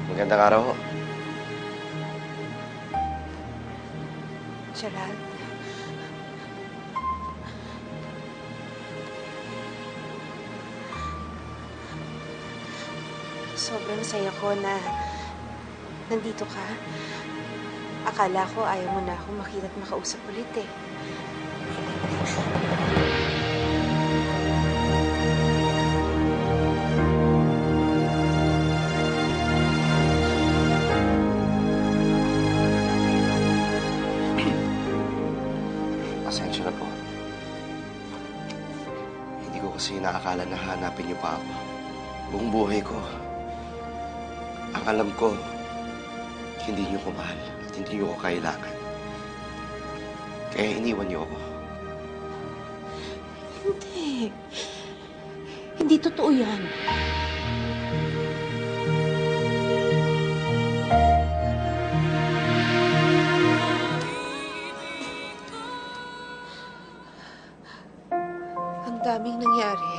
Magandang araw ho. Gerald. Sobrang saya ko na nandito ka. Akala ko ayaw mo na akong makita at makausap ulit eh. Pasensya na po. Hindi ko kasi inaakala na hanapin niyo pa ako. Buong buhay ko, ang alam ko, hindi niyo ko mahal at hindi niyo ko kailangan. Kaya iniwan niyo ako. Hindi. Hindi totoo yan. Ang daming nangyari.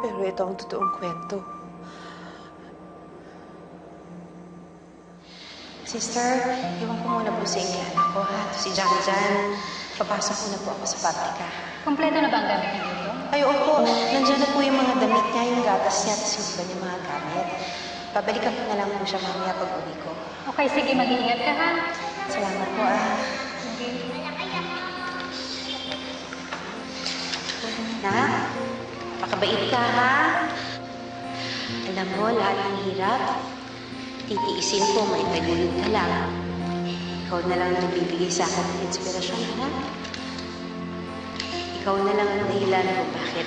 Pero ito ang totoong kwento. Sister, iwan ko muna po sa inyo anak ko, ha? Si John dyan. Papasok muna po ako sa pabrika. Kompleto na ba ang gamit niyo dito? Ay, opo. Nandiyan na po yung mga damit niya, yung gatas niya, at yung iba niyang mga gamit. Babalikan ko na lang po siya mamaya pag uwi ko. Okay, sige. Mag-iingat ka, ha? Salamat po, ah. Okay. Nak, pakabait ka, ha? Alam mo, lahat ng hirap, titiisin ko, may tagulin ka lang. Ikaw na lang ang nagbibigay sa akin ng inspirasyon, ha? Ikaw na lang ang dahilan kung bakit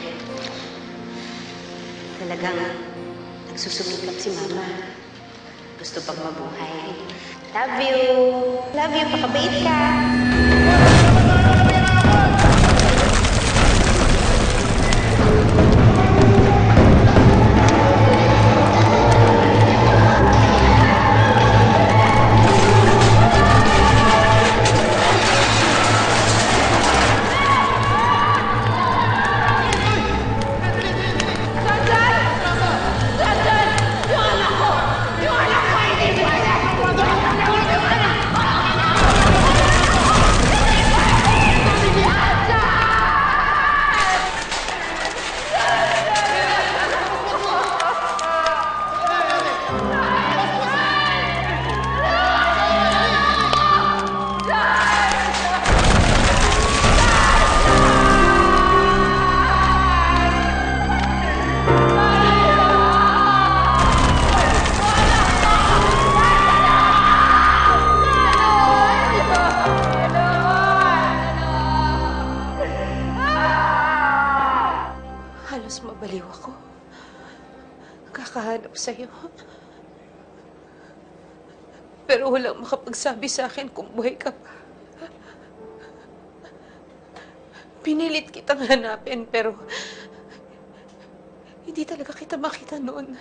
talagang nagsusumikap si Mama. Gusto pang mabuhay. Love you! Love you! Pakabait ka! Halos mabaliw ako. Kakahanap sa'yo. Pero walang makapagsabi sa akin kung buhay ka pa. Pinilit kitang hanapin, pero hindi talaga kita makita noon.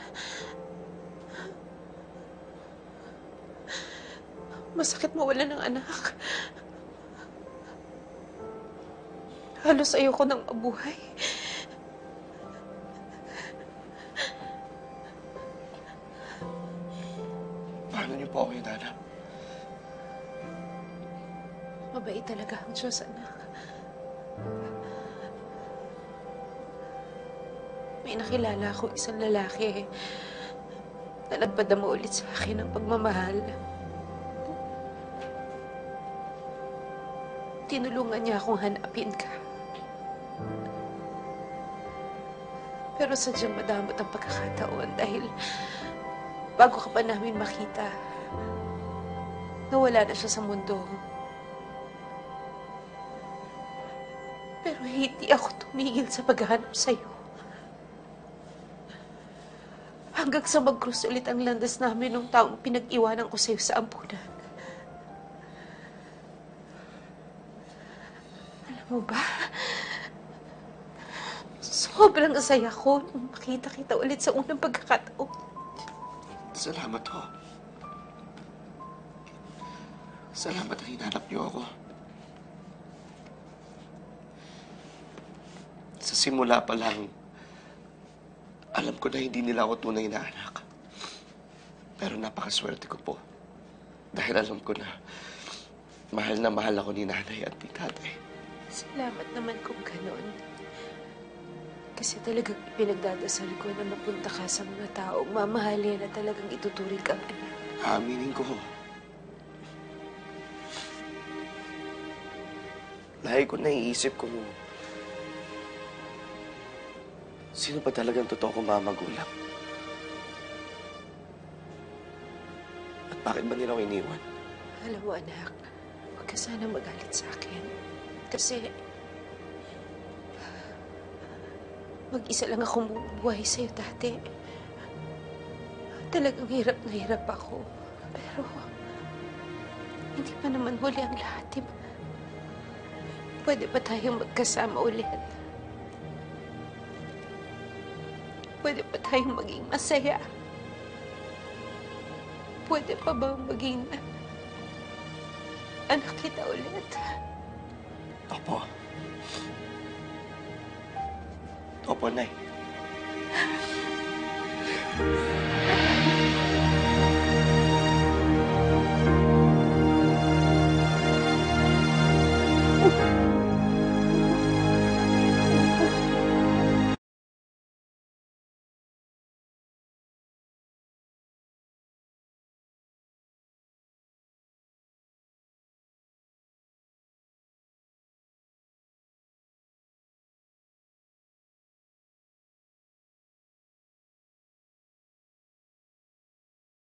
Masakit mawala ng anak. Halos ayoko nang mabuhay. Paano niyo po ako hinanap? Mabait talaga ang Diyos, anak. May nakilala akong isang lalaki na nagpadama ulit sa akin ng pagmamahal. Tinulungan niya akong hanapin ka. Pero sadyang madamot ang pagkakataon dahil bago ka pa namin makita, nawala na siya sa mundo. Pero hindi ako tumigil sa paghahanap sa'yo. Hanggang sa mag-cross ulit ang landas namin nung taong pinag-iwanan ko sa'yo sa ampunan. Alam mo ba, sobrang saya ko nung makita kita ulit sa unang pagkakataon. Salamat ho. Salamat na hinanap niyo ako. simula pa lang, alam ko na hindi nila ako tunay na anak. Pero napakaswerte ko po. Dahil alam ko na mahal ako ni nanay at ni tatay. Salamat naman kung ganon. Kasi talagang pinagdadasal ko na mapunta ka sa mga taong mamahalin na talagang ituturing kang anak. Aminin ko. Lagi ko naiisip kung sino ba talagang totoo kong mga magulang? At bakit ba nila ako iniwan? Alam mo, anak, huwag ka sana magalit sa akin. Kasi mag-isa lang akong bumubuhay sa'yo dati. Talagang hirap na hirap ako. Pero hindi pa naman huli ang lahat, diba? Pwede ba tayong magkasama ulit? Pwede ba tayong maging masaya? Pwede pa ba maging anak kita ulit? Opo. Opo, Nay.